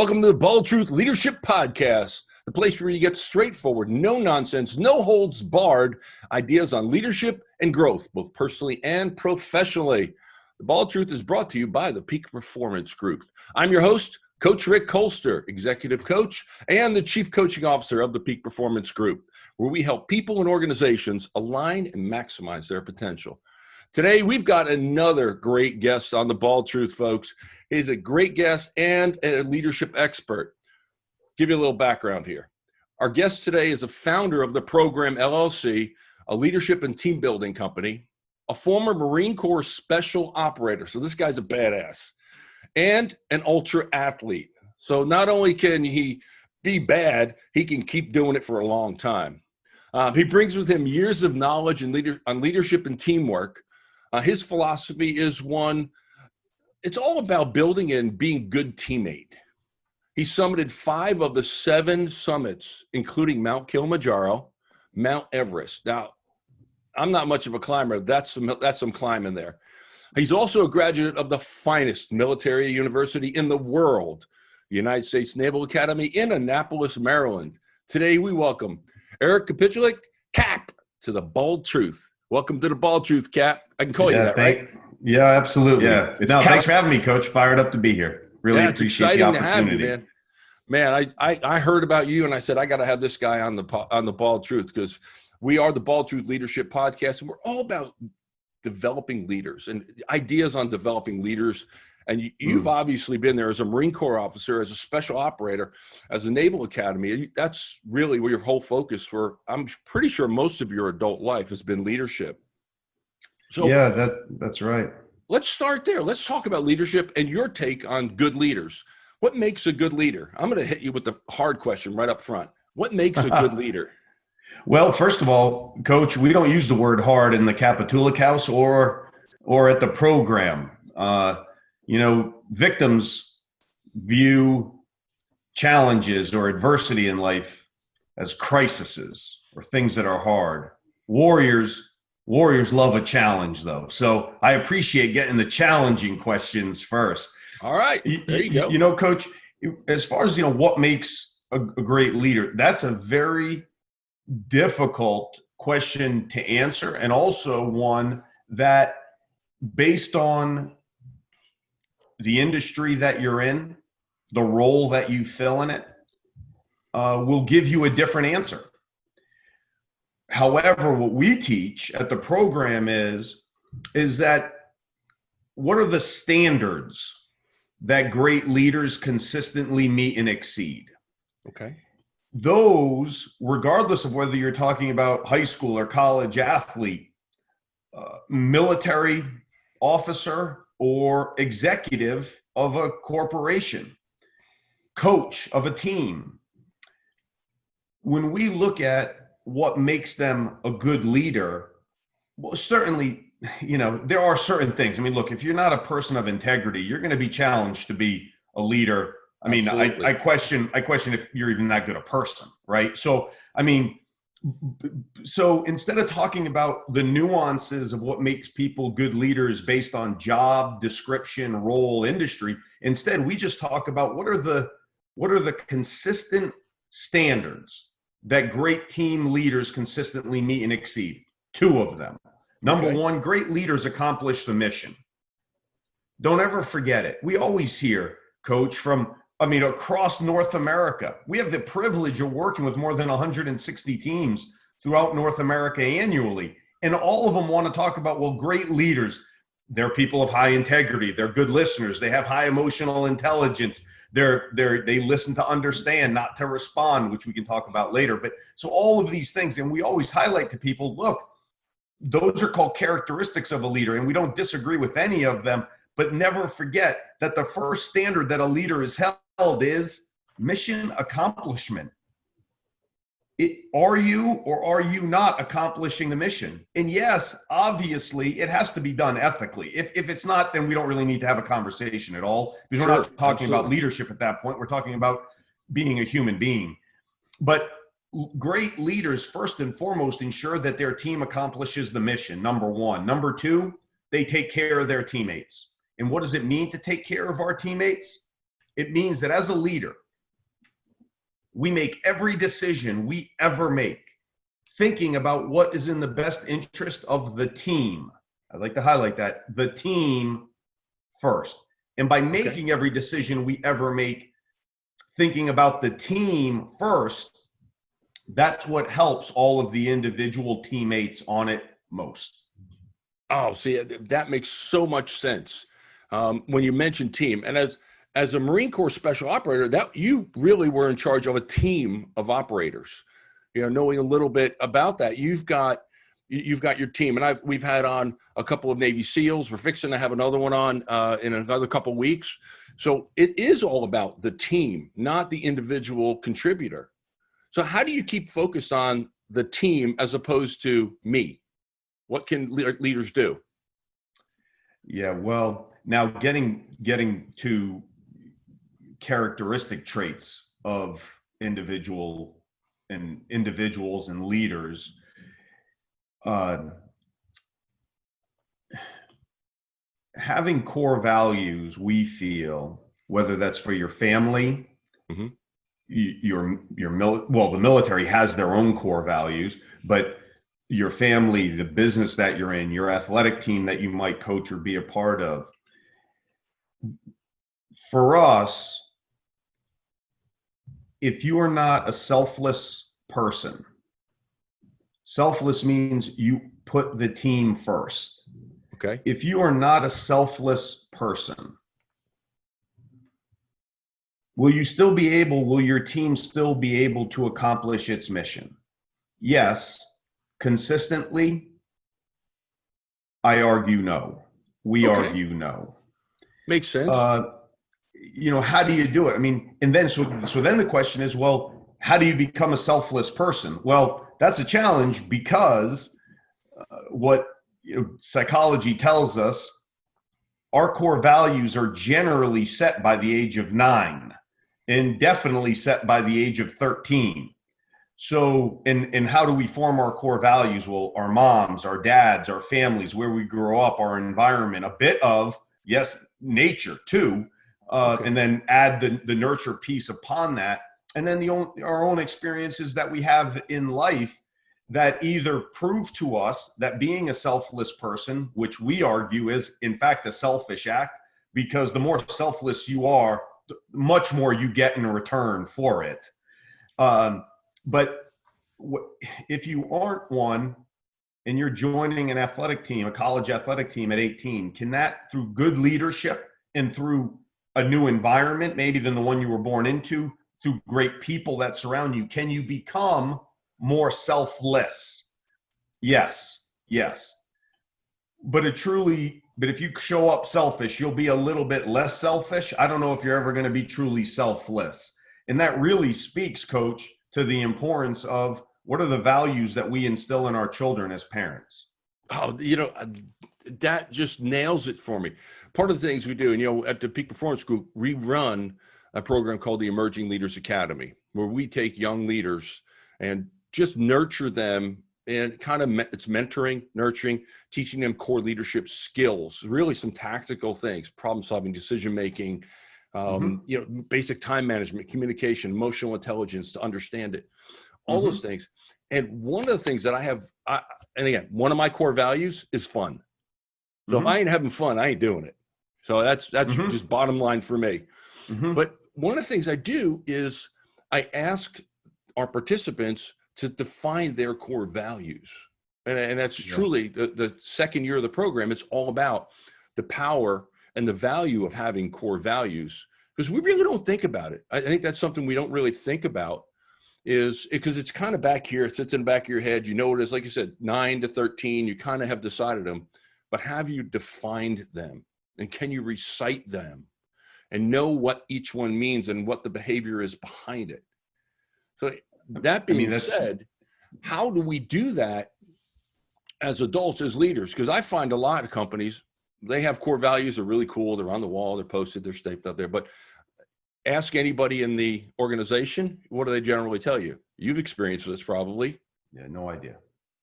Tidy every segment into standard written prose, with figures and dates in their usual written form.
Welcome to the Bald Truth Leadership Podcast, the place where you get straightforward, no nonsense, no holds barred ideas on leadership and growth, both personally and professionally. The Bald Truth is brought to you by the Peak Performance Group. I'm your host, Coach Rick Colster, Executive Coach and the Chief Coaching Officer of the Peak Performance Group, where we help people and organizations align and maximize their potential. Today, we've got another great guest on the Bald Truth, folks. He's a great guest and a leadership expert. Give you a little background here. Our guest today is a founder of the Program LLC, a leadership and team building company, a former Marine Corps special operator. So this guy's a badass, and an ultra athlete. So not only can he be bad, he can keep doing it for a long time. He brings with him years of knowledge on leadership and teamwork. His philosophy is one, it's all about building and being good teammate. He summited 5 of the 7 summits, including Mount Kilimanjaro, Mount Everest. Now, I'm not much of a climber. That's some climbing there. He's also a graduate of the finest military university in the world, the United States Naval Academy in Annapolis, Maryland. Today, we welcome Eric Kapitulik, KAP, to the Bald Truth. Welcome to the Bald Truth, KAP. I can call you that, right? Yeah, absolutely. Yeah. Thanks for having me, Coach. Fired up to be here. Really appreciate the opportunity. To have you, man, I heard about you and I said, I got to have this guy on the Bald Truth, because we are the Bald Truth Leadership Podcast, and we're all about developing leaders and ideas on developing leaders. And you've obviously been there as a Marine Corps officer, as a special operator, as a Naval Academy. That's really where your whole focus for, I'm pretty sure, most of your adult life has been leadership. So yeah, that's right. Let's start there. Let's talk about leadership and your take on good leaders. What makes a good leader? I'm going to hit you with the hard question right up front. What makes a good leader? Well, first of all, Coach, we don't use the word hard in the Kapitulik house or at the program. Victims view challenges or adversity in life as crises or things that are hard. Warriors love a challenge, though. So I appreciate getting the challenging questions first. All right. There you go. Coach, as far as, what makes a great leader, that's a very difficult question to answer, and also one that, based on the industry that you're in, the role that you fill in it, will give you a different answer. However, what we teach at the program is that what are the standards that great leaders consistently meet and exceed? Okay. Those, regardless of whether you're talking about high school or college athlete, military officer or executive of a corporation, coach of a team, when we look at what makes them a good leader, well, certainly, there are certain things. I mean, look, if you're not a person of integrity, you're going to be challenged to be a leader. I mean, I question if you're even that good a person, right? So instead of talking about the nuances of what makes people good leaders based on job description, role, industry, instead we just talk about what are the consistent standards that great team leaders consistently meet and exceed. 2 of them. Number 1, great leaders accomplish the mission. Don't ever forget it. We always hear, Coach, across North America. We have the privilege of working with more than 160 teams throughout North America annually. And all of them want to talk about, well, great leaders, they're people of high integrity. They're good listeners. They have high emotional intelligence. They listen to understand, not to respond, which we can talk about later. But so all of these things, and we always highlight to people, look, those are called characteristics of a leader, and we don't disagree with any of them. But never forget that the first standard that a leader is held is mission accomplishment. Are you or are you not accomplishing the mission? And yes, obviously, it has to be done ethically. If it's not, then we don't really need to have a conversation at all, because we're not talking about leadership at that point. We're talking about being a human being. But great leaders, first and foremost, ensure that their team accomplishes the mission, number 1. Number 2, they take care of their teammates. And what does it mean to take care of our teammates? It means that as a leader, we make every decision we ever make thinking about what is in the best interest of the team. I'd like to highlight that, the team first. And by making every decision we ever make thinking about the team first, that's what helps all of the individual teammates on it most. Oh, see, that makes so much sense when you mention team. And as a Marine Corps special operator, that you really were in charge of a team of operators. Knowing a little bit about that, you've got your team, and we've had on a couple of Navy SEALs. We're fixing to have another one on in another couple of weeks. So it is all about the team, not the individual contributor. So how do you keep focused on the team as opposed to me? What can leaders do? Yeah, well, now getting to characteristic traits of individuals and leaders, having core values, we feel, whether that's for your family, Mm-hmm. the military has their own core values, but your family, the business that you're in, your athletic team that you might coach or be a part of. For us, if you are not a selfless person, selfless means you put the team first. Okay. If you are not a selfless person, will your team still be able to accomplish its mission? Yes. Consistently, I argue no. We argue no. Makes sense. How do you do it? I mean, and then so then the question is, well, how do you become a selfless person? Well, that's a challenge because what psychology tells us, our core values are generally set by the age of 9 and definitely set by the age of 13. So, and how do we form our core values? Well, our moms, our dads, our families, where we grow up, our environment, a bit of, yes, nature too, and then add the nurture piece upon that. And then our own experiences that we have in life that either prove to us that being a selfless person, which we argue is in fact a selfish act, because the more selfless you are, much more you get in return for it. But if you aren't one and you're joining an athletic team, a college athletic team at 18, can that, through good leadership and through a new environment, maybe than the one you were born into, through great people that surround you, can you become more selfless? Yes. But if you show up selfish, you'll be a little bit less selfish. I don't know if you're ever going to be truly selfless. And that really speaks, Coach, to the importance of what are the values that we instill in our children as parents. Oh, that just nails it for me. Part of the things we do, and at the Peak Performance Group, we run a program called the Emerging Leaders Academy, where we take young leaders and just nurture them, and it's mentoring, nurturing, teaching them core leadership skills, really some tactical things, problem solving, decision making, basic time management, communication, emotional intelligence, to understand it, all those things. And one of the things that I have, and again, one of my core values is fun. So if I ain't having fun, I ain't doing it. So that's just bottom line for me. But one of the things I do is I ask our participants to define their core values. And that's truly the second year of the program. It's all about the power and the value of having core values, because we really don't think about it. I think that's something we don't really think about, is because it's kind of back here. It sits in the back of your head. You know what it is. Like you said, 9 to 13, you kind of have decided them, but have you defined them? And can you recite them and know what each one means and what the behavior is behind it? So that being said, how do we do that as adults, as leaders? Because I find a lot of companies, they have core values. They're really cool. They're on the wall. They're posted. They're stapled up there. But ask anybody in the organization, what do they generally tell you? You've experienced this probably. Yeah, no idea.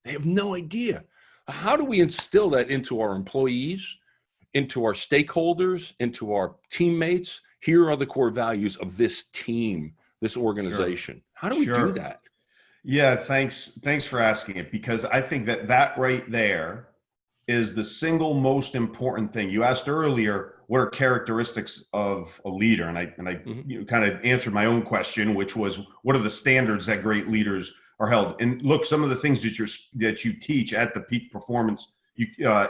They have no idea. How do we instill that into our employees, into our stakeholders, into our teammates, here are the core values of this team, this organization. Sure. How do we do that? Yeah, thanks for asking it, because I think that right there is the single most important thing. You asked earlier, what are characteristics of a leader? And I kind of answered my own question, which was, what are the standards that great leaders are held? And look, some of the things that you teach at the Peak Performance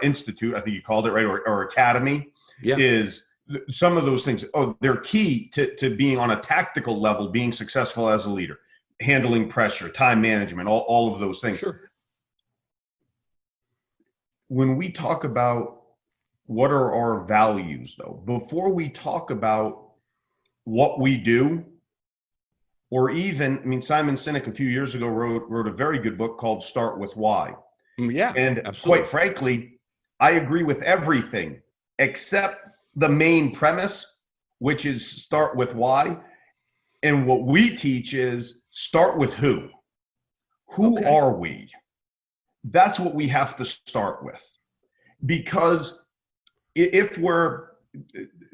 Institute, I think you called it, right, or Academy, is some of those things. Oh, they're key to being on a tactical level, being successful as a leader, handling pressure, time management, all of those things. Sure. When we talk about what are our values, though, before we talk about what we do, or even, I mean, Simon Sinek a few years ago wrote a very good book called Start With Why. Yeah, and absolutely. Quite frankly, I agree with everything except the main premise, which is start with why. And what we teach is start with who. Who are we? That's what we have to start with. Because if we're,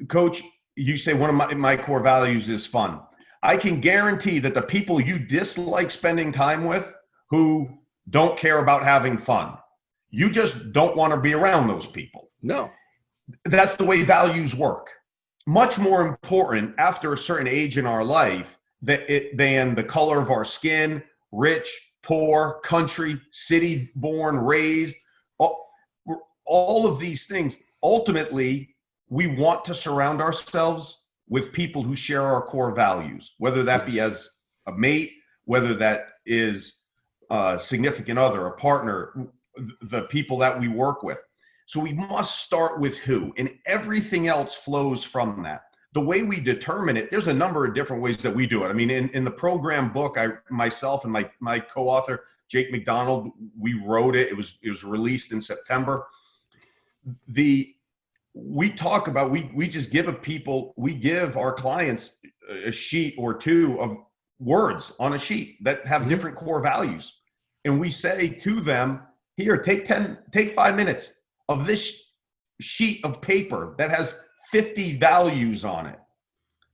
Coach, you say one of my core values is fun. I can guarantee that the people you dislike spending time with, who don't care about having fun, you just don't want to be around those people. No. That's the way values work. Much more important after a certain age in our life than the color of our skin, rich, poor, country, city born, raised, all of these things. Ultimately, we want to surround ourselves with people who share our core values, whether that be as a mate, whether that is a significant other, a partner, the people that we work with. So we must start with who, and everything else flows from that. The way we determine it, there's a number of different ways that we do it. I mean, in the program book, myself and my co-author, Jake McDonald, we wrote it. It was released in September. We talk about, we just give we give our clients a sheet or two of words on a sheet that have different core values. And we say to them, here, take 5 minutes of this sheet of paper that has 50 values on it.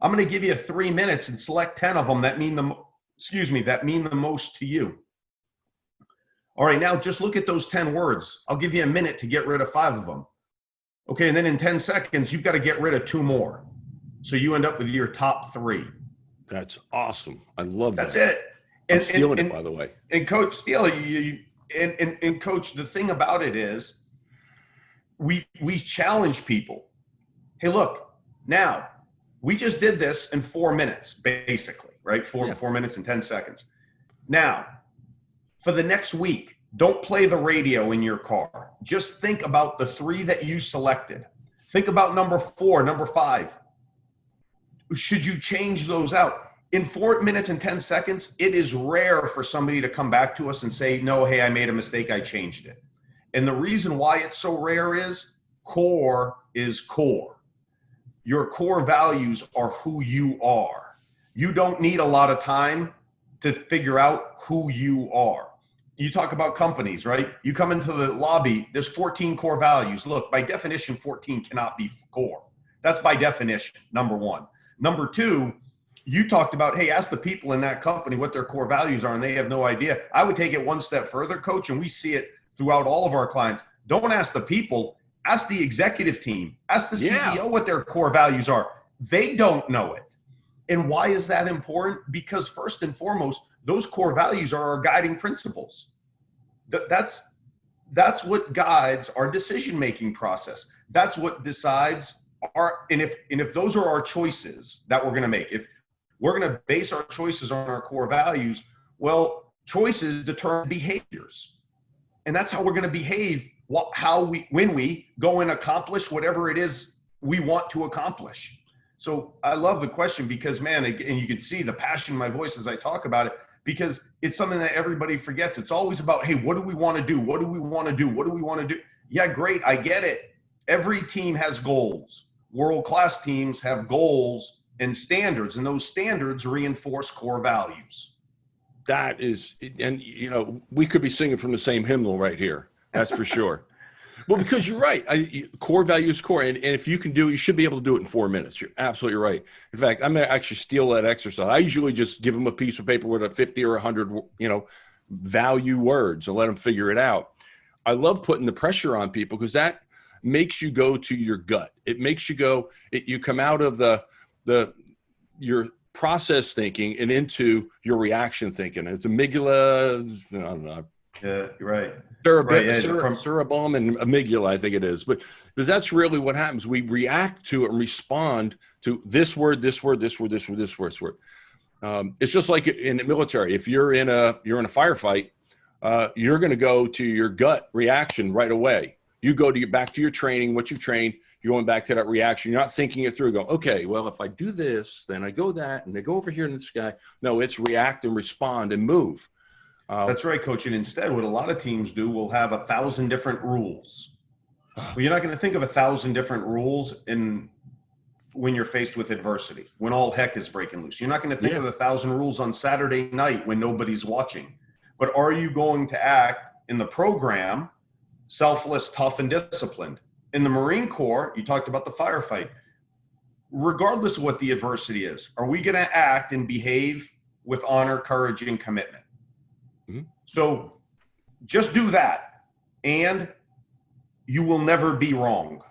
I'm going to give you 3 minutes and select 10 of them that mean the most to you. All right, now just look at those 10 words. I'll give you a minute to get rid of 5 of them. Okay, and then in 10 seconds, you've got to get rid of 2 more. So you end up with your top 3. That's awesome. I love that. That's it. I'm stealing it, by the way. And Coach, and Coach, the thing about it is, we challenge people. Hey, look, now we just did this in 4 minutes, basically, right? 4 minutes and 10 seconds. Now, for the next week, don't play the radio in your car. Just think about the 3 that you selected. Think about number 4, number 5. Should you change those out? In 4 minutes and 10 seconds, it is rare for somebody to come back to us and say, no, hey, I made a mistake, I changed it. And the reason why it's so rare is core is core. Your core values are who you are. You don't need a lot of time to figure out who you are. You talk about companies, right? You come into the lobby, there's 14 core values. Look, by definition, 14 cannot be core. That's by definition, number 1. Number 2, you talked about, hey, ask the people in that company what their core values are, and they have no idea. I would take it one step further, Coach, and we see it throughout all of our clients. Don't ask the people, ask the executive team, ask the CEO what their core values are. They don't know it. And why is that important? Because first and foremost, those core values are our guiding principles. That's what guides our decision-making process. That's what decides and if those are our choices that we're going to make, if we're going to base our choices on our core values, well, choices determine behaviors. And that's how we're going to behave, when we go and accomplish whatever it is we want to accomplish. So I love the question because, man, and you can see the passion in my voice as I talk about it, because it's something that everybody forgets. It's always about, hey, what do we want to do? What do we want to do? What do we want to do? Yeah, great. I get it. Every team has goals. World-class teams have goals and standards, and those standards reinforce core values. That is, and we could be singing from the same hymnal right here. That's for sure. Well, because you're right. Core value is core. And if you can do it, you should be able to do it in 4 minutes. You're absolutely right. In fact, I'm going to actually steal that exercise. I usually just give them a piece of paper with a 50 or 100, value words and let them figure it out. I love putting the pressure on people because that makes you go to your gut. It makes you go, you come out of your process thinking and into your reaction thinking. It's amygdala, I don't know. Yeah, right. Cerebellum and amygdala, I think it is. But because that's really what happens. We react to it and respond to this word, this word, this word, this word, this word, this word. It's just like in the military. If you're in a firefight, you're going to go to your gut reaction right away. You go back to your training, what you've trained. You're going back to that reaction. You're not thinking it through. Go, okay, well, if I do this, then I go that, and I go over here in this guy. No, it's react and respond and move. That's right, Coach. And instead, what a lot of teams do, will have 1,000 different rules. Well, you're not going to think of 1,000 different rules when you're faced with adversity, when all heck is breaking loose. You're not going to think of 1,000 rules on Saturday night when nobody's watching. But are you going to act in the program selfless, tough, and disciplined? In the Marine Corps, you talked about the firefight. Regardless of what the adversity is, are we going to act and behave with honor, courage, and commitment? Mm-hmm. So just do that, and you will never be wrong.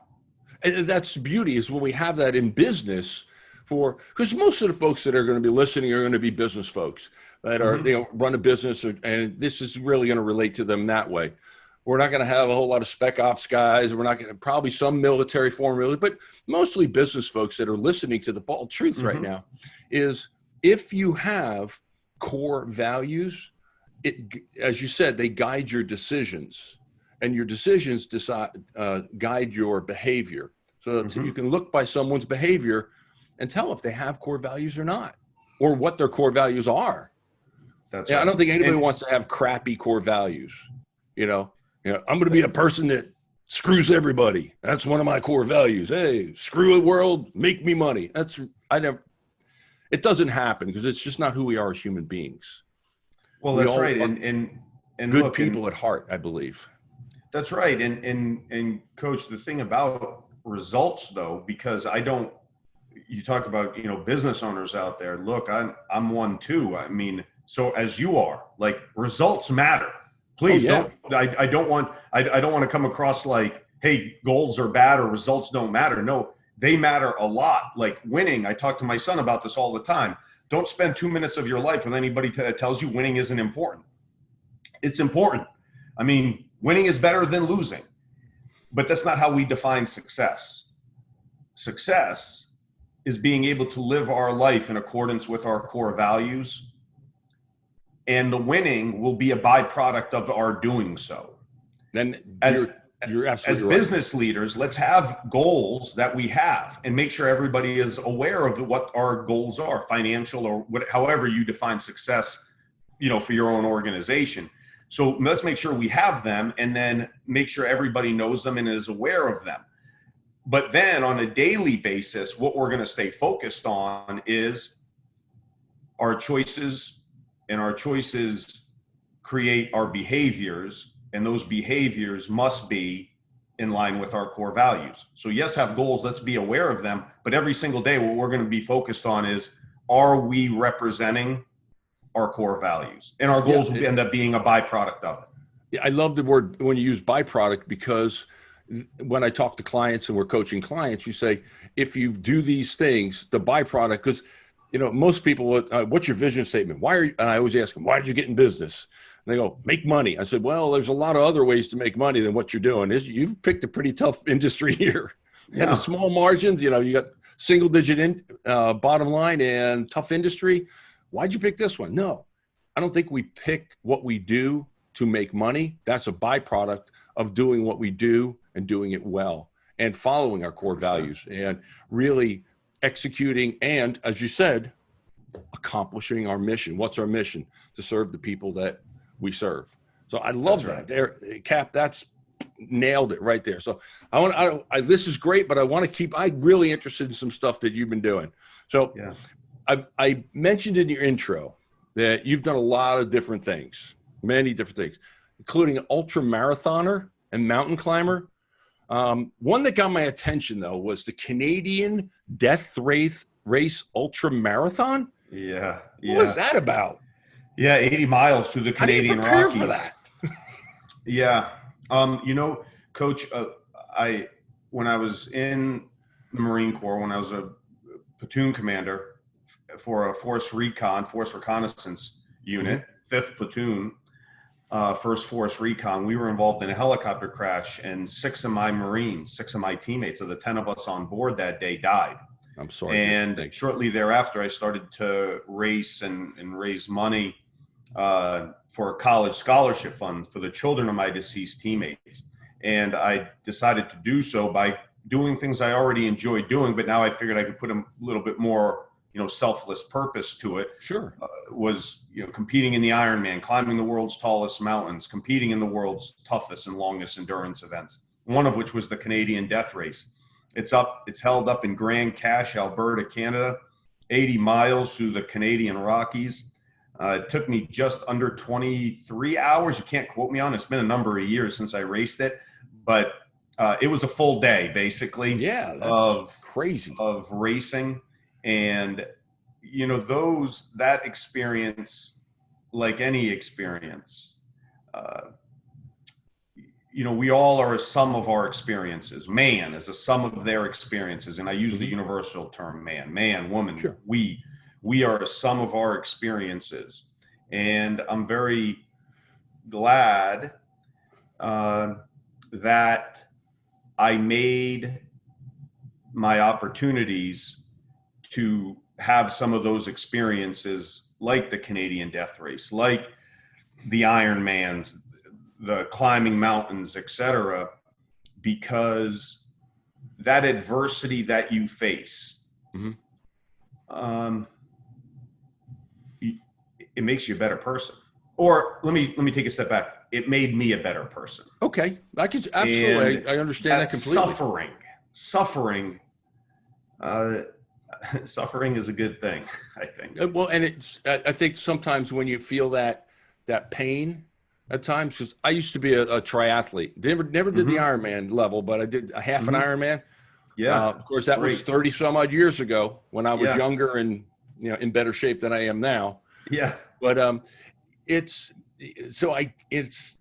And that's the beauty, is when we have that in business, because most of the folks that are going to be listening are going to be business folks that are, run a business, and this is really going to relate to them that way. We're not going to have a whole lot of spec ops guys. We're not going to, probably some military formula, but mostly business folks that are listening to the bald truth right now is, if you have core values, as you said, they guide your decisions, and your decisions guide your behavior. So you can look by someone's behavior and tell if they have core values or not, or what their core values are. That's right. I don't think anybody wants to have crappy core values. I'm going to be a person that screws everybody. That's one of my core values. Hey, screw the world, make me money. It doesn't happen, because it's just not who we are as human beings. Well, that's right. And good people at heart, I believe. That's right. And Coach, the thing about results, though, because you talk about, business owners out there. Look, I'm one too. I mean, so as you are, like, results matter. Please don't. I don't want to come across like, hey, goals are bad or results don't matter. No, they matter a lot. Like winning, I talk to my son about this all the time. Don't spend 2 minutes of your life with anybody that tells you winning isn't important. It's important. I mean, winning is better than losing, but that's not how we define success. Success is being able to live our life in accordance with our core values, and the winning will be a byproduct of our doing so. Then you're absolutely as business leaders, let's have goals that we have, and make sure everybody is aware of what our goals are, financial or however you define success, for your own organization. So let's make sure we have them, and then make sure everybody knows them and is aware of them. But then on a daily basis, what we're going to stay focused on is our choices, and our choices create our behaviors, and those behaviors must be in line with our core values. So yes, have goals, let's be aware of them, but every single day what we're going to be focused on is, are we representing our core values? And our goals will end up being a byproduct of it. Yeah, I love the word when you use byproduct, because when I talk to clients and we're coaching clients, you say, if you do these things, the byproduct, because most people, what's your vision statement? And I always ask them, why did you get in business? And they go, make money. I said, well, there's a lot of other ways to make money than what you're doing. You've picked a pretty tough industry here. Yeah. And the small margins, you got single digit bottom line and tough industry. Why'd you pick this one? No, I don't think we pick what we do to make money. That's a byproduct of doing what we do and doing it well, and following our core values, and really executing, and, as you said, accomplishing our mission. What's our mission? To serve the people that we serve. So I love that. There, Cap, that's nailed it right there. So this is great, but I'm really interested in some stuff that you've been doing. So I mentioned in your intro that you've done a lot of different things, many different things, including an ultra marathoner and mountain climber. One that got my attention, though, was the Canadian Death Race Ultra Marathon. Yeah. What was that about? Yeah, 80 miles through the Canadian How do you prepare Rockies. for that? Yeah. Coach, when I was in the Marine Corps, when I was a platoon commander for a force reconnaissance unit, 5th platoon, 1st Force Recon, we were involved in a helicopter crash, and 6 of my teammates of the 10 of us on board that day died. I'm sorry. And shortly thereafter, I started to race and raise money for a college scholarship fund for the children of my deceased teammates. And I decided to do so by doing things I already enjoyed doing, but now I figured I could put a little bit more, selfless purpose to it. Sure. Was, competing in the Ironman, climbing the world's tallest mountains, competing in the world's toughest and longest endurance events, one of which was the Canadian Death Race. It's held up in Grande Cache, Alberta, Canada, 80 miles through the Canadian Rockies. It took me just under 23 hours. You can't quote me on it. It's been a number of years since I raced it, but it was a full day, basically. Yeah, that's crazy. Of racing. And, that experience, like any experience, we all are a sum of our experiences. Man is a sum of their experiences. And I use the universal term man, woman. Sure. We are a sum of our experiences. And I'm very glad that I made my opportunities to have some of those experiences, like the Canadian Death Race, like the Ironmans, the climbing mountains, etc., because that adversity that you face, it makes you a better person. Or let me take a step back. It made me a better person. Okay, I can absolutely. I understand that completely. Suffering is a good thing, I think. Well, and I think sometimes when you feel that pain at times, because I used to be a triathlete, never did the Ironman level, but I did a half an Ironman. Yeah. Of course, that was 30 some odd years ago when I was younger and in better shape than I am now. Yeah. But it's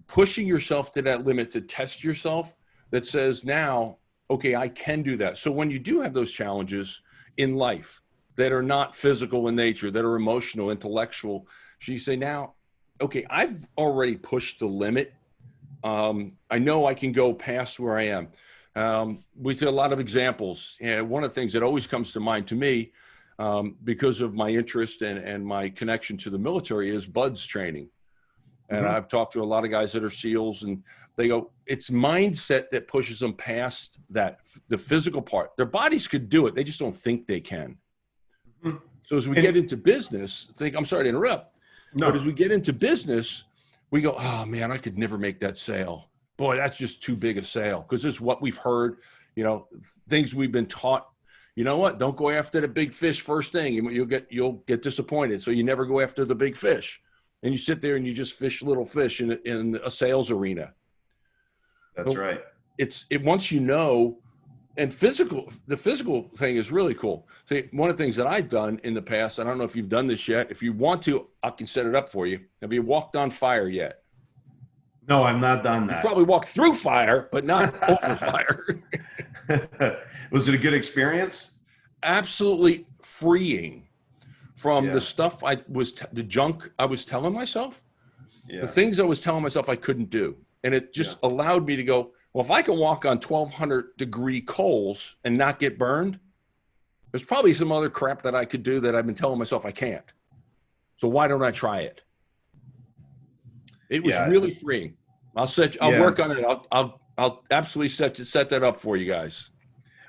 pushing yourself to that limit to test yourself that says now, okay, I can do that. So when you do have those challenges in life that are not physical in nature, that are emotional, intellectual, so you say now, okay, I've already pushed the limit. I know I can go past where I am. We see a lot of examples. And one of the things that always comes to mind to me, because of my interest and my connection to the military, is BUDS training. And I've talked to a lot of guys that are SEALs, and they go, it's mindset that pushes them past the physical part. Their bodies could do it. They just don't think they can. So as we get into business, I'm sorry to interrupt. No. But as we get into business, we go, oh man, I could never make that sale. Boy, that's just too big a sale. Because it's what we've heard, things we've been taught. You know what? Don't go after the big fish first thing. You'll get disappointed. So you never go after the big fish. And you sit there and you just fish little fish in a sales arena. That's right. Once you know, and the physical thing is really cool. See, one of the things that I've done in the past, I don't know if you've done this yet. If you want to, I can set it up for you. Have you walked on fire yet? No, I've not done that. You probably walked through fire, but not over fire. Was it a good experience? Absolutely freeing from the stuff the junk I was telling myself, the things I was telling myself I couldn't do. And it just allowed me to go, well, if I can walk on 1,200 degree coals and not get burned, there's probably some other crap that I could do that I've been telling myself I can't. So why don't I try it? It was really freeing. I'll work on it. I'll absolutely set that up for you guys.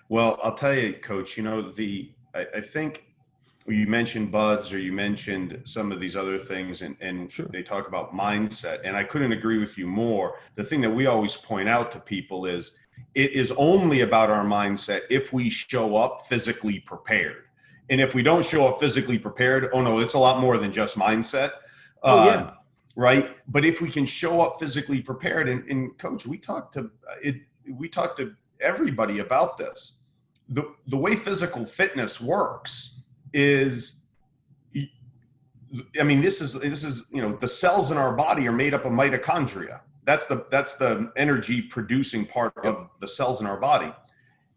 Well, I'll tell you, Coach, I think you mentioned BUDS, or you mentioned some of these other things, and sure, they talk about mindset. And I couldn't agree with you more. The thing that we always point out to people is it is only about our mindset if we show up physically prepared. And if we don't show up physically prepared, oh no, it's a lot more than just mindset. Right. But if we can show up physically prepared, and Coach, we talked to everybody about this. The way physical fitness works is, I mean, this is, the cells in our body are made up of mitochondria. That's the energy producing part of the cells in our body.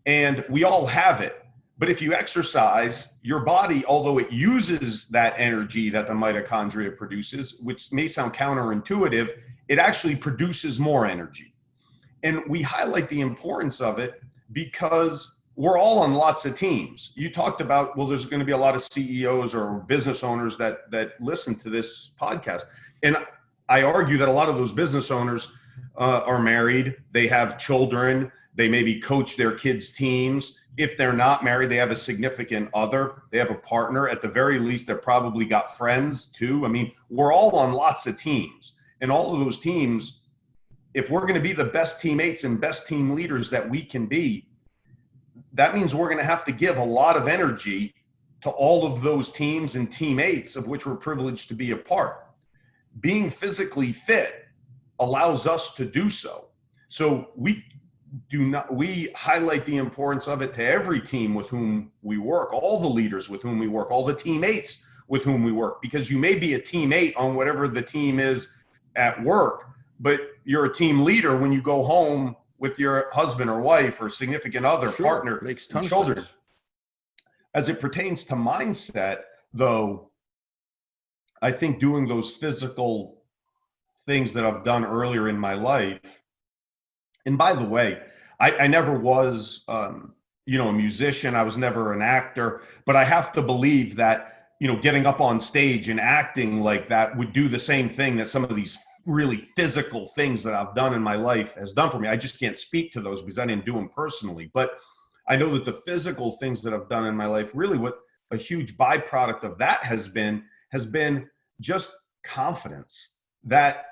And we all have it. But if you exercise, your body, although it uses that energy that the mitochondria produces, which may sound counterintuitive, it actually produces more energy. And we highlight the importance of it because we're all on lots of teams. You talked about, well, there's going to be a lot of CEOs or business owners that listen to this podcast. And I argue that a lot of those business owners are married, they have children, they maybe coach their kids' teams. If they're not married, they have a significant other, they have a partner. At the very least, they've probably got friends too. I mean, we're all on lots of teams. And all of those teams, if we're going to be the best teammates and best team leaders that we can be, that means we're going to have to give a lot of energy to all of those teams and teammates of which we're privileged to be a part. Being physically fit allows us to do so. So we highlight the importance of it to every team with whom we work, all the leaders with whom we work, all the teammates with whom we work, because you may be a teammate on whatever the team is at work, but you're a team leader when you go home with your husband or wife or significant other, partner, makes tons children. of sense. As it pertains to mindset, though, I think doing those physical things that I've done earlier in my life, and by the way, I never was, a musician. I was never an actor, but I have to believe that, getting up on stage and acting like that would do the same thing that some of these really physical things that I've done in my life has done for me. I just can't speak to those because I didn't do them personally, but I know that the physical things that I've done in my life, really what a huge byproduct of that has been just confidence that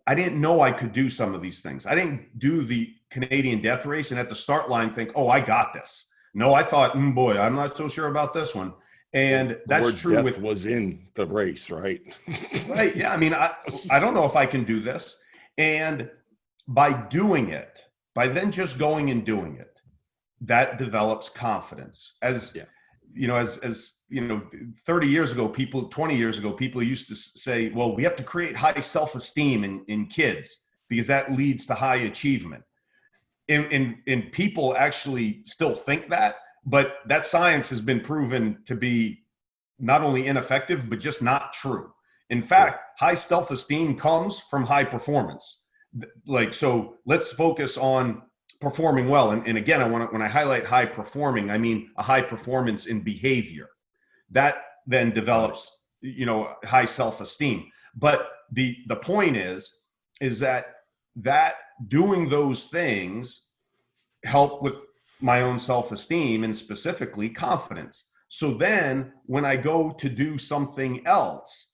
I didn't know I could do some of these things. I didn't do the Canadian death race and at the start line think, oh, I got this. No, I thought, boy, I'm not so sure about this one. And that's true. Death was in the race, right? Right. Yeah. I mean, I don't know if I can do this. And by doing it, by then just going and doing it, that develops confidence. As 30 years ago, 20 years ago, people used to say, well, we have to create high self-esteem in kids because that leads to high achievement. And people actually still think that, but that science has been proven to be not only ineffective, but just not true. In fact, high self-esteem comes from high performance. So let's focus on performing well. And again, when I highlight high performing, I mean a high performance in behavior. That then develops, high self-esteem. But the point is that doing those things help with my own self-esteem and specifically confidence. So then when I go to do something else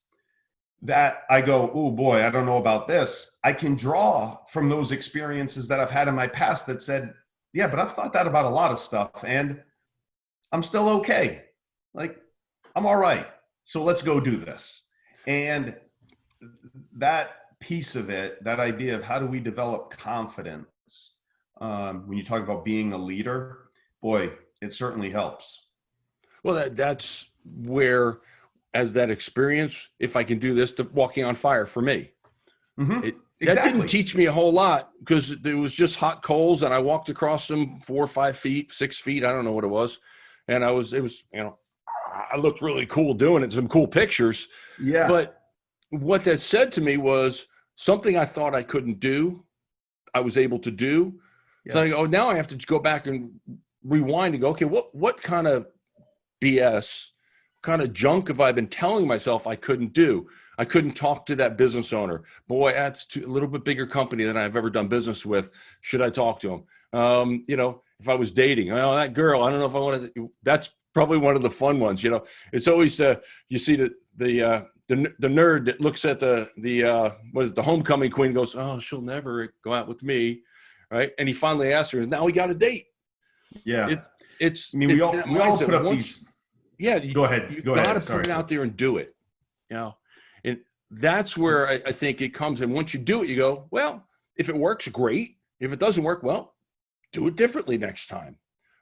that I go, oh boy, I don't know about this, I can draw from those experiences that I've had in my past that said, yeah, but I've thought that about a lot of stuff and I'm still okay. Like, I'm all right. So let's go do this. And that piece of it, that idea of how do we develop confidence, when you talk about being a leader, boy, it certainly helps. Well, that's where, as that experience, if I can do this, to walking on fire for me. Mm-hmm. That didn't teach me a whole lot because it was just hot coals and I walked across them 4 or 5 feet, 6 feet. I don't know what it was. And I looked really cool doing it, some cool pictures. Yeah. But what that said to me was something I thought I couldn't do, I was able to do. Yes. So I go, now I have to go back and rewind and go, okay, what kind of BS, kind of junk have I been telling myself I couldn't do? I couldn't talk to that business owner. Boy, that's a little bit bigger company than I've ever done business with. Should I talk to him? If I was dating, that girl, I don't know if I want to. That's probably one of the fun ones. It's always you see the nerd that looks at the homecoming queen and goes, oh, she'll never go out with me, right? And he finally asks her, now we got a date. Yeah, we all put up these. Yeah, go ahead. You got to put it out there and do it. And that's where I think it comes. And once you do it, you go, well, if it works, great. If it doesn't work, well, do it differently next time.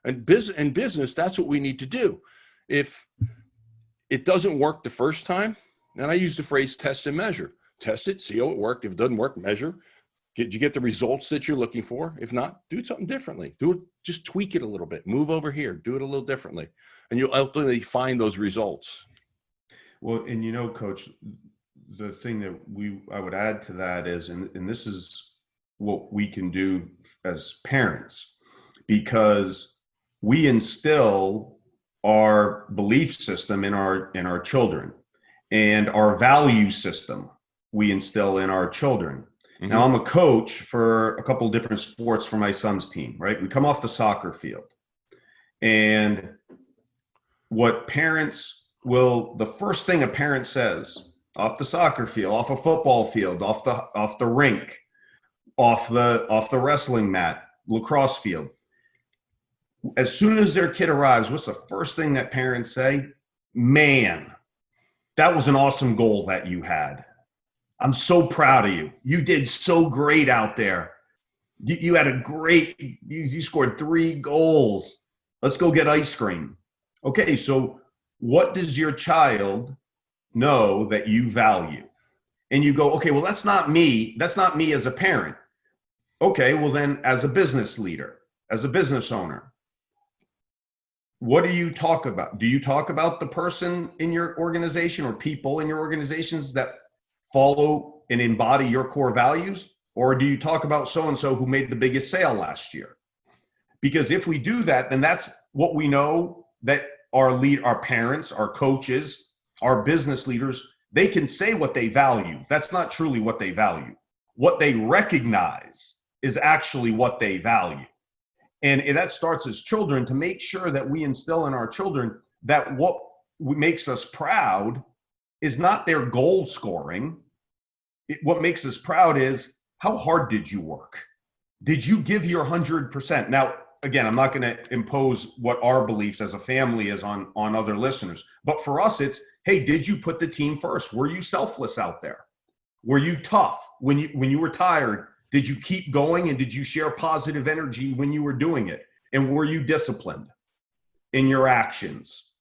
And in business, that's what we need to do. If it doesn't work the first time, and I use the phrase test and measure. Test it, see how it worked. If it doesn't work, measure. Did you get the results that you're looking for? If not, do something differently. Do it, just tweak it a little bit. Move over here, do it a little differently. And you'll ultimately find those results. Well, and you know, Coach, the thing that I would add to that is, and this is what we can do as parents, because we instill our belief system in our children, and our value system we instill in our children. Mm-hmm. Now, I'm a coach for a couple of different sports for my son's team, right? We come off the soccer field, and what parents will, the first thing a parent says off the soccer field, off a football field, off the rink, off the wrestling mat, lacrosse field, as soon as their kid arrives, what's the first thing that parents say? Man, that was an awesome goal that you had. I'm so proud of you. You did so great out there. You had a great, you scored 3 goals. Let's go get ice cream. Okay, so what does your child know that you value? And you go, okay, well, that's not me. That's not me as a parent. Okay, well then as a business leader, as a business owner, what do you talk about? Do you talk about the person in your organization or people in your organizations that follow and embody your core values? Or do you talk about so-and-so who made the biggest sale last year? Because if we do that, then that's what we know, that our parents, our coaches, our business leaders, they can say what they value. That's not truly what they value. What they recognize is actually what they value. And that starts as children, to make sure that we instill in our children that what makes us proud is not their goal scoring. What makes us proud is, how hard did you work? Did you give your 100%? Now, again, I'm not going to impose what our beliefs as a family is on other listeners. But for us, it's, hey, did you put the team first? Were you selfless out there? Were you tough? When you were tired, did you keep going, and did you share positive energy when you were doing it? And were you disciplined in your actions?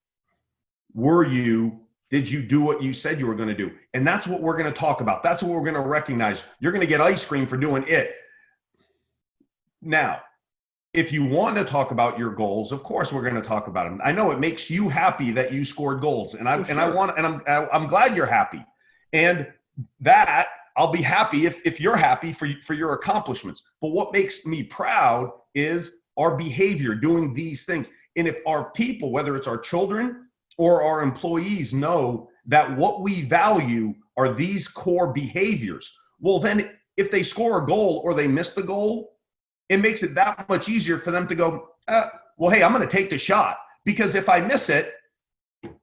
Did you do what you said you were going to do? And that's what we're going to talk about. That's what we're going to recognize. You're going to get ice cream for doing it. Now, if you want to talk about your goals, of course we're going to talk about them. I know it makes you happy that you scored goals, and I'm glad you're happy. And that I'll be happy if you're happy for your accomplishments. But what makes me proud is our behavior, doing these things. And if our people, whether it's our children or our employees, know that what we value are these core behaviors, well, then if they score a goal or they miss the goal, it makes it that much easier for them to go, well, hey, I'm going to take the shot. Because if I miss it,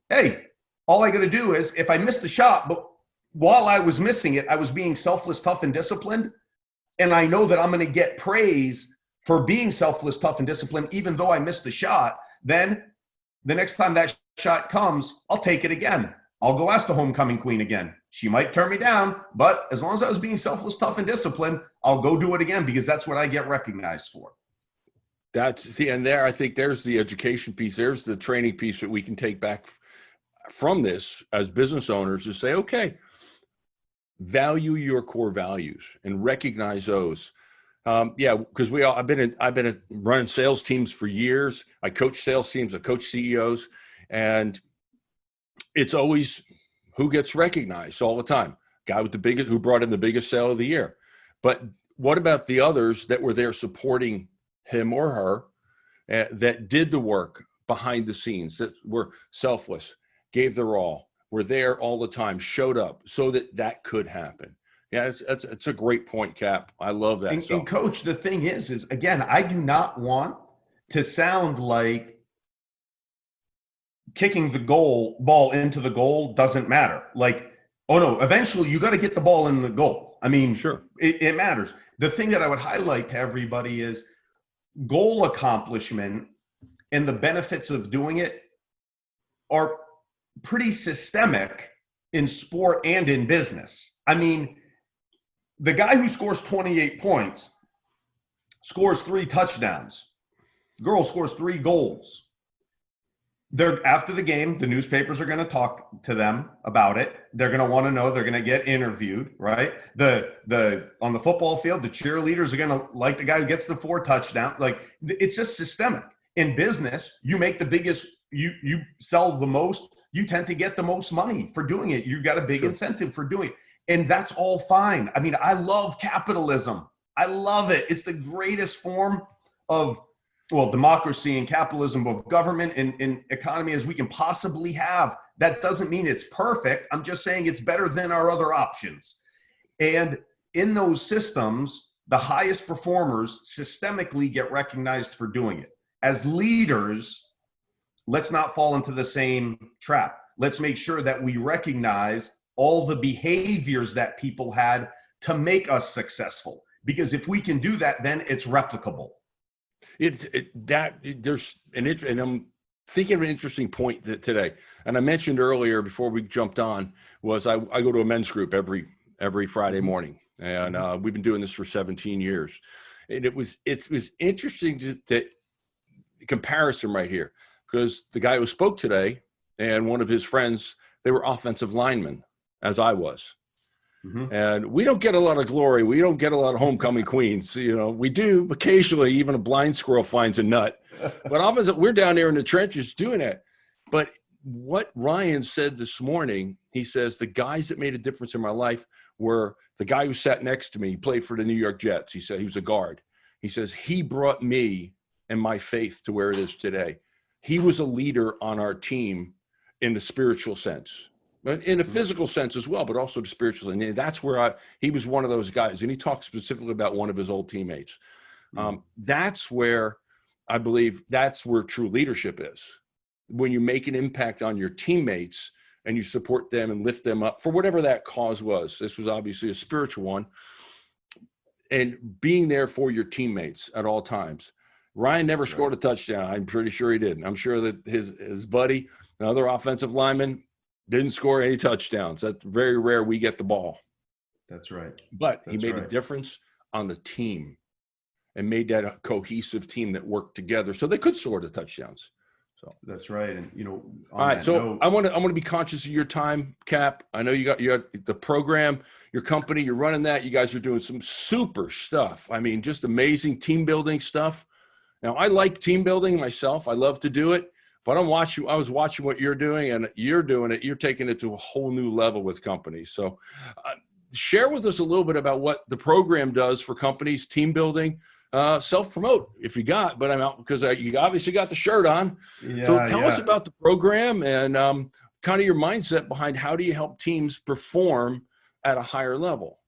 hey, all I got to do is, if I miss the shot, but while I was missing it, I was being selfless, tough, and disciplined. And I know that I'm going to get praise for being selfless, tough, and disciplined, even though I missed the shot. Then the next time that shot comes, I'll take it again. I'll go ask the homecoming queen again. She might turn me down, but as long as I was being selfless, tough, and disciplined, I'll go do it again, because that's what I get recognized for. And there, I think there's the education piece. There's the training piece that we can take back from this as business owners, to say, okay, value your core values and recognize those. Because I've been running sales teams for years. I coach sales teams, I coach CEOs, and it's always who gets recognized all the time. Guy with who brought in the biggest sale of the year. But what about the others that were there supporting him or her, that did the work behind the scenes, that were selfless, gave their all, were there all the time, showed up, so that could happen. Yeah, it's a great point, Cap. I love that. And Coach, the thing is again, I do not want to sound like kicking the ball into the goal doesn't matter. Like, oh no, eventually you got to get the ball in the goal. I mean, sure, it matters. The thing that I would highlight to everybody is goal accomplishment and the benefits of doing it are pretty systemic in sport and in business. I mean, the guy who scores 28 points scores 3 touchdowns. Girl scores 3 goals. They're after the game, the newspapers are going to talk to them about it. They're going to want to know, they're going to get interviewed, right? The on the football field, the cheerleaders are going to like the guy who gets the 4 touchdowns. Like, it's just systemic. In business, you make the biggest, you sell the most, you tend to get the most money for doing it. You've got a big incentive for doing it. And that's all fine. I mean, I love capitalism. I love it. It's the greatest form of, well, democracy and capitalism of government and economy as we can possibly have. That doesn't mean it's perfect. I'm just saying it's better than our other options. And in those systems, the highest performers systemically get recognized for doing it. As leaders, let's not fall into the same trap. Let's make sure that we recognize all the behaviors that people had to make us successful. Because if we can do that, then it's replicable. There's and I'm thinking of an interesting point today, and I mentioned earlier before we jumped on, was I go to a men's group every Friday morning, and we've been doing this for 17 years, and it was interesting to comparison right here, because the guy who spoke today and one of his friends, they were offensive linemen, as I was. And we don't get a lot of glory. We don't get a lot of homecoming queens. You know, we do occasionally. Even a blind squirrel finds a nut. But we're down there in the trenches doing it. But what Ryan said this morning, he says, the guys that made a difference in my life were the guy who sat next to me. He played for the New York Jets. He said he was a guard. He says he brought me and my faith to where it is today. He was a leader on our team in the spiritual sense. In a physical sense as well, but also the spiritual. And that's where he was one of those guys. And he talked specifically about one of his old teammates. That's where I believe that's where true leadership is. When you make an impact on your teammates and you support them and lift them up for whatever that cause was. This was obviously a spiritual one. And being there for your teammates at all times. Ryan never scored a touchdown. I'm pretty sure he didn't. I'm sure that his buddy, another offensive lineman, didn't score any touchdowns. That's very rare we get the ball. That's right. But he made a difference on the team and made that a cohesive team that worked together so they could score the touchdowns. So that's right. And, you know, all right. So I want to be conscious of your time, Cap. I know you got the program, your company, you're running that. You guys are doing some super stuff. I mean, just amazing team building stuff. Now, I like team building myself. I love to do it. But I was watching what you're doing, and you're doing it. You're taking it to a whole new level with companies. So share with us a little bit about what the program does for companies, team building, self-promote if you got, but I'm out because you obviously got the shirt on. So tell us about the program and kind of your mindset behind how do you help teams perform at a higher level?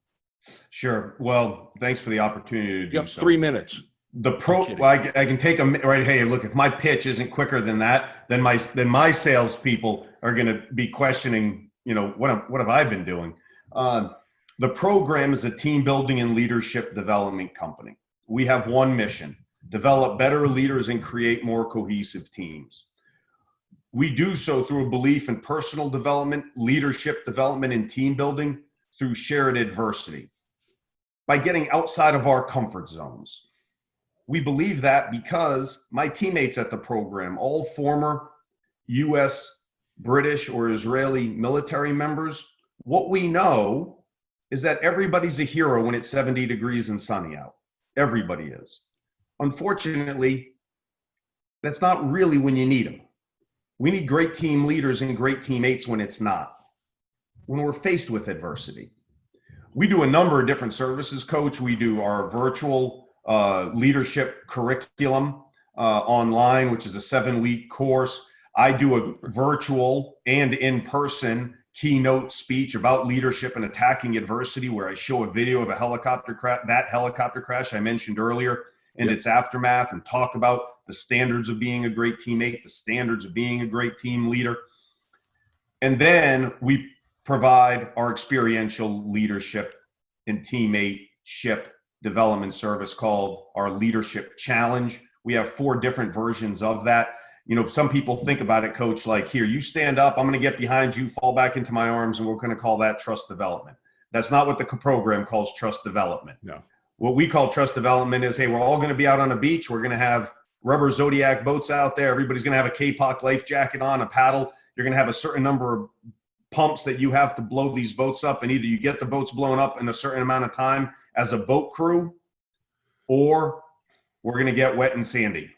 Sure. Well, thanks for the opportunity to do so. 3 minutes. I can take them right. Hey, look, if my pitch isn't quicker than that, then my salespeople are going to be questioning, you know, what have I been doing? The program is a team building and leadership development company. We have one mission: develop better leaders and create more cohesive teams. We do so through a belief in personal development, leadership development, and team building through shared adversity by getting outside of our comfort zones. We believe that because my teammates at the program, all former U.S., British, or Israeli military members, what we know is that everybody's a hero when it's 70 degrees and sunny out. Everybody is. Unfortunately, that's not really when you need them. We need great team leaders and great teammates when it's not, when we're faced with adversity. We do a number of different services, Coach. We do our virtual leadership curriculum online, which is a 7-week course. I do a virtual and in-person keynote speech about leadership and attacking adversity, where I show a video of a helicopter crash, that helicopter crash I mentioned earlier, and its aftermath, and talk about the standards of being a great teammate, the standards of being a great team leader. And then we provide our experiential leadership and teammateship development service called our Leadership Challenge. We have 4 different versions of that. You know, some people think about it, Coach, like, here, you stand up, I'm going to get behind you, fall back into my arms, and we're going to call that trust development. That's not what the program calls trust development. No. what we call trust development is, hey, we're all going to be out on a beach. We're going to have rubber Zodiac boats out there. Everybody's going to have a K-Pop life jacket on, a paddle. You're going to have a certain number of pumps that you have to blow these boats up. And either you get the boats blown up in a certain amount of time as a boat crew, or we're going to get wet and sandy.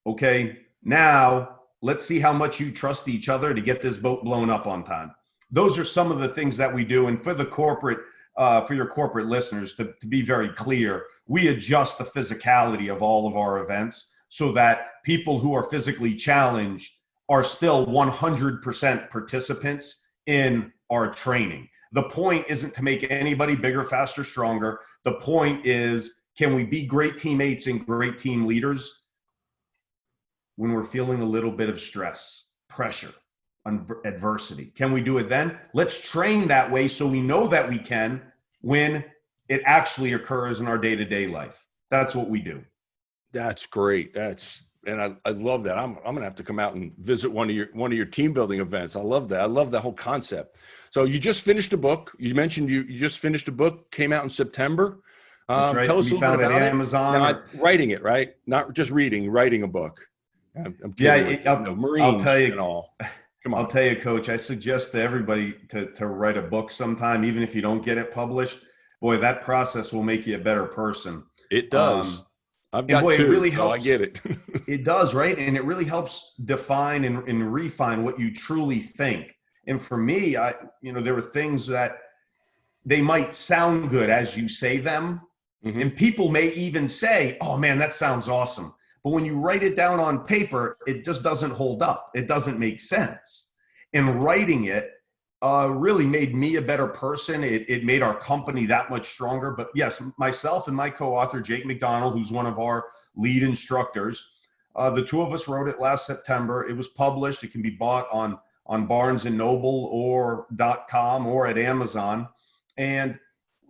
Okay, now let's see how much you trust each other to get this boat blown up on time. Those are some of the things that we do. And for the corporate, for your corporate listeners, to be very clear, we adjust the physicality of all of our events so that people who are physically challenged are still 100% participants in our training. The point isn't to make anybody bigger, faster, stronger. The point is, can we be great teammates and great team leaders when we're feeling a little bit of stress, pressure, adversity? Can we do it then? Let's train that way so we know that we can when it actually occurs in our day-to-day life. That's what we do. That's great. And I love that. I'm gonna have to come out and visit one of your team building events. I love that. I love that whole concept. So you just finished a book. You mentioned you just finished a book, came out in September. That's right. Tell us a little bit about it. Amazon. Not writing it, right? Not just reading, writing a book. I'm kidding. Marines I'll tell you, and all. Come on. I'll tell you, Coach, I suggest to everybody to write a book sometime, even if you don't get it published. Boy, that process will make you a better person. It does. I've got two, it really helps. I get it. It does, right? And it really helps define and refine what you truly think. And for me, there were things that they might sound good as you say them. Mm-hmm. And people may even say, oh man, that sounds awesome. But when you write it down on paper, it just doesn't hold up. It doesn't make sense. And writing it really made me a better person. It made our company that much stronger. But yes, myself and my co-author, Jake McDonald, who's one of our lead instructors, the two of us wrote it last September. It was published. It can be bought on Barnes & Noble or .com or at Amazon. And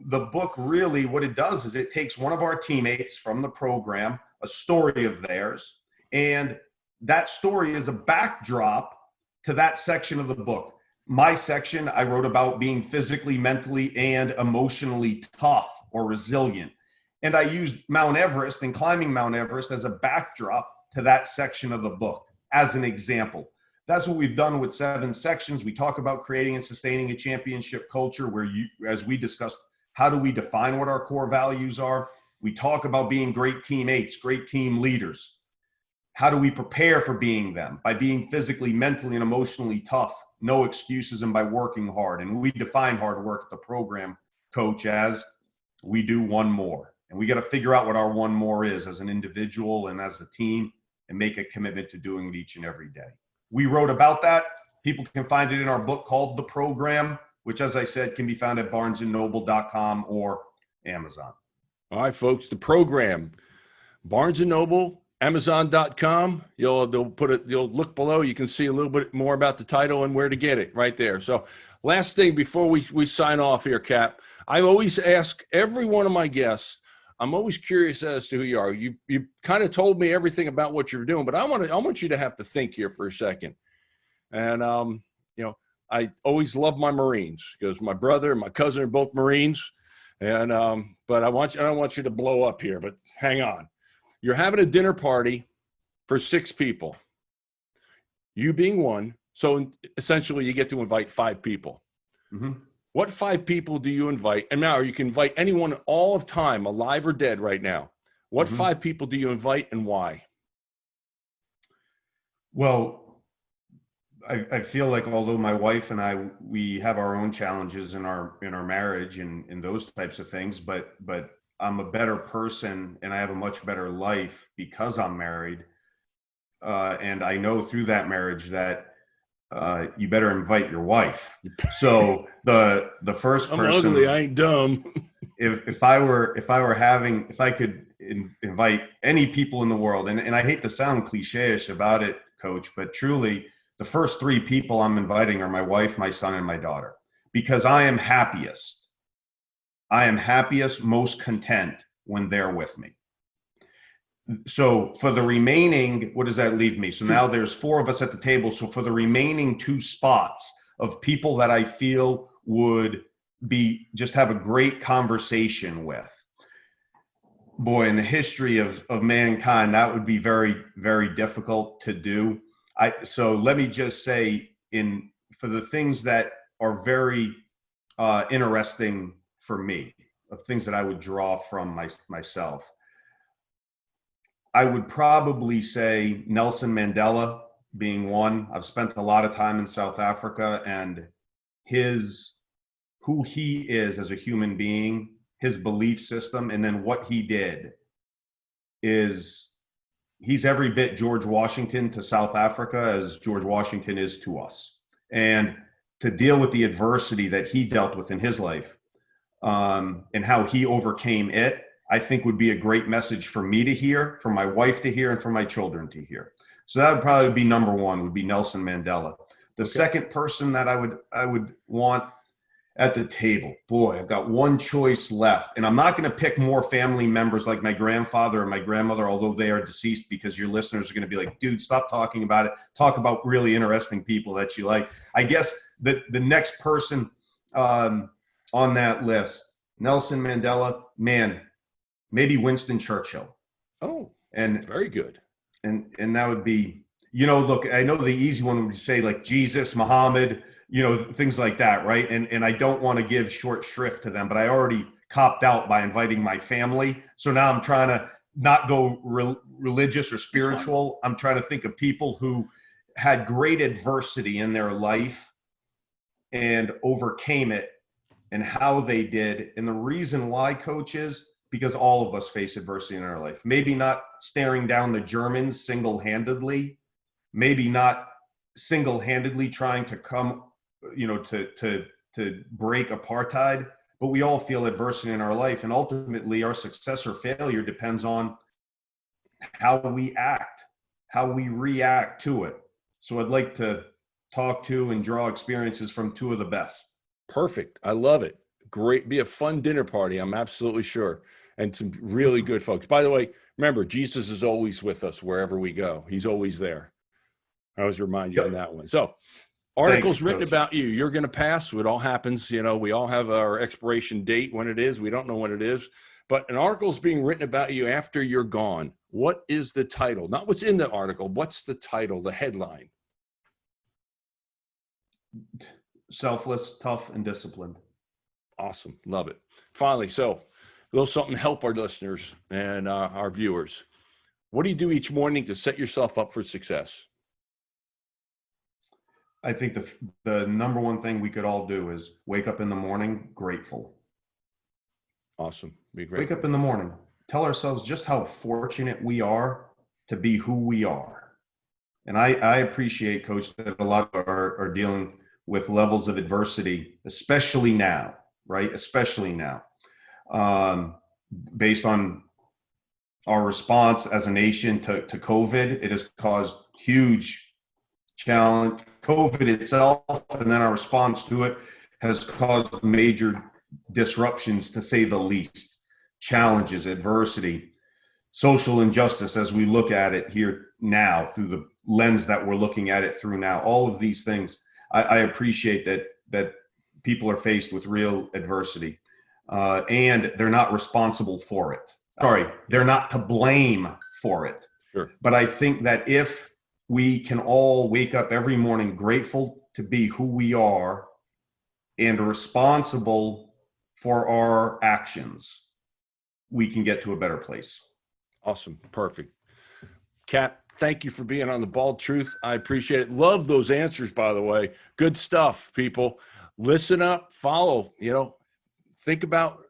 the book really, what it does is it takes one of our teammates from the program, a story of theirs, and that story is a backdrop to that section of the book. My section, I wrote about being physically, mentally, and emotionally tough or resilient. And I used Mount Everest and climbing Mount Everest as a backdrop to that section of the book as an example. That's what we've done with 7 sections. We talk about creating and sustaining a championship culture where as we discussed, how do we define what our core values are? We talk about being great teammates, great team leaders. How do we prepare for being them? By being physically, mentally, and emotionally tough, no excuses, and by working hard. And we define hard work at the program, Coach, as we do one more. And we got to figure out what our one more is as an individual and as a team and make a commitment to doing it each and every day. We wrote about that. People can find it in our book called The Program, which, as I said, can be found at barnesandnoble.com or Amazon. All right, folks, The Program, Barnes & Noble, Amazon.com. You'll look below. You can see a little bit more about the title and where to get it right there. So last thing before we sign off here, Cap, I always ask every one of my guests, I'm always curious as to who you are. You kind of told me everything about what you're doing, but I want you to have to think here for a second. And, I always love my Marines because my brother and my cousin are both Marines. And, but I don't want you to blow up here, but hang on. You're having a dinner party for 6 people, you being one. So essentially you get to invite 5 people. Mm-hmm. What 5 people do you invite? And now you can invite anyone all of time, alive or dead right now. What 5 people do you invite and why? Well, I feel like although my wife and I, we have our own challenges in our marriage and those types of things, but I'm a better person and I have a much better life because I'm married. And I know through that marriage that you better invite your wife. So the first person, I'm ugly, I ain't dumb. if I could invite any people in the world, and I hate to sound cliche-ish about it, Coach, but truly the first 3 people I'm inviting are my wife, my son, and my daughter, because I am happiest, most content when they're with me. So for the remaining, what does that leave me? So now there's 4 of us at the table. So for the remaining 2 spots of people that I feel would just have a great conversation with, boy, in the history of mankind, that would be very, very difficult to do. So let me just say, for the things that are very interesting for me, of things that I would draw from myself, I would probably say Nelson Mandela being one. I've spent a lot of time in South Africa, and who he is as a human being, his belief system, and then what he did he's every bit George Washington to South Africa as George Washington is to us. And to deal with the adversity that he dealt with in his life, and how he overcame it, I think would be a great message for me to hear, for my wife to hear, and for my children to hear. So that would probably be number one, would be Nelson Mandela. The second person that I would want at the table, boy, I've got one choice left. And I'm not going to pick more family members like my grandfather or my grandmother, although they are deceased, because your listeners are going to be like, dude, stop talking about it. Talk about really interesting people that you like. I guess the next person on that list, Nelson Mandela, man, maybe Winston Churchill. Oh, and very good. And that would be, look, I know the easy one would say like Jesus, Muhammad, things like that, right? And I don't want to give short shrift to them, but I already copped out by inviting my family. So now I'm trying to not go religious or spiritual. I'm trying to think of people who had great adversity in their life and overcame it, and how they did. And the reason why, Coach, is because all of us face adversity in our life. Maybe not staring down the Germans single-handedly, maybe not single-handedly trying to come, to break apartheid, but we all feel adversity in our life. And ultimately our success or failure depends on how we act, how we react to it. So I'd like to talk to and draw experiences from two of the best. Perfect. I love it. Great. Be a fun dinner party. I'm absolutely sure. And some really good folks. By the way, remember, Jesus is always with us wherever we go. He's always there. I always remind you on that one. So articles written about you. You're going to pass. It all happens. We all have our expiration date when it is. We don't know when it is. But an article is being written about you after you're gone. What is the title? Not what's in the article. What's the title, the headline? Selfless, tough, and disciplined. Awesome. Love it. Finally, so a little something to help our listeners and our viewers. What do you do each morning to set yourself up for success? I think the number one thing we could all do is wake up in the morning grateful. Awesome. Be grateful. Wake up in the morning. Tell ourselves just how fortunate we are to be who we are. And I appreciate, Coach, that a lot are dealing with levels of adversity, especially now, right? Especially now, based on our response as a nation to COVID. It has caused huge challenge. COVID itself, and then our response to it, has caused major disruptions, to say the least. Challenges, adversity, social injustice as we look at it here now through the lens that we're looking at it through now. All of these things, I appreciate that people are faced with real adversity, and they're not responsible for it. Sorry, they're not to blame for it. Sure. But I think that if we can all wake up every morning grateful to be who we are and responsible for our actions, we can get to a better place. Awesome. Perfect. Cap, thank you for being on The Bald Truth. I appreciate it. Love those answers, by the way. Good stuff, people. Listen up, follow, think about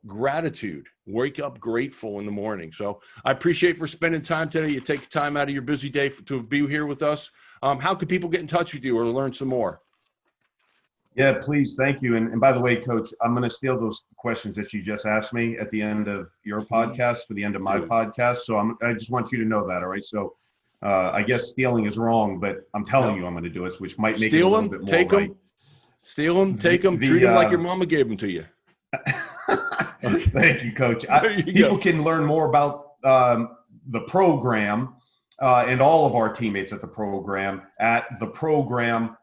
gratitude. Wake up grateful in the morning. So I appreciate for spending time today. You take time out of your busy day to be here with us. How can people get in touch with you or learn some more? Yeah, please. Thank you. And by the way, Coach, I'm going to steal those questions that you just asked me at the end of your podcast for the end of my podcast. So I just want you to know that. All right. So I guess stealing is wrong, but I'm telling you I'm going to do it, which might make it a little bit more take right. Them, steal them, take them, treat them like your mama gave them to you. Thank you, Coach. People can learn more about the program and all of our teammates at the program at theprogram.org.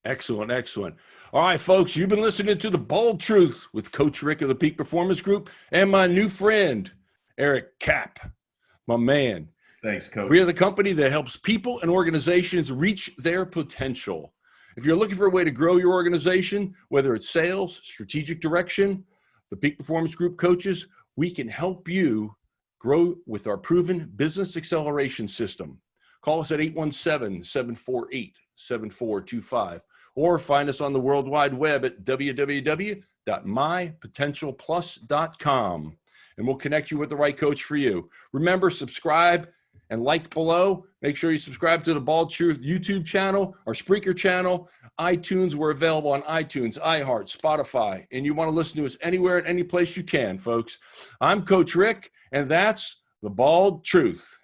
Excellent. All right, folks, you've been listening to The Bald Truth with Coach Rick of the Peak Performance Group and my new friend, Eric KAP, my man. Thanks, Coach. We are the company that helps people and organizations reach their potential. If you're looking for a way to grow your organization, whether it's sales, strategic direction, the Peak Performance Group coaches, we can help you grow with our proven business acceleration system. Call us at 817-748-7425 or find us on the World Wide Web at www.mypotentialplus.com, and we'll connect you with the right coach for you. Remember, subscribe and like below. Make sure you subscribe to the Bald Truth YouTube channel, our Spreaker channel, iTunes. We're available on iTunes, iHeart, Spotify, and you want to listen to us anywhere and any place you can, folks. I'm Coach Rick, and that's The Bald Truth.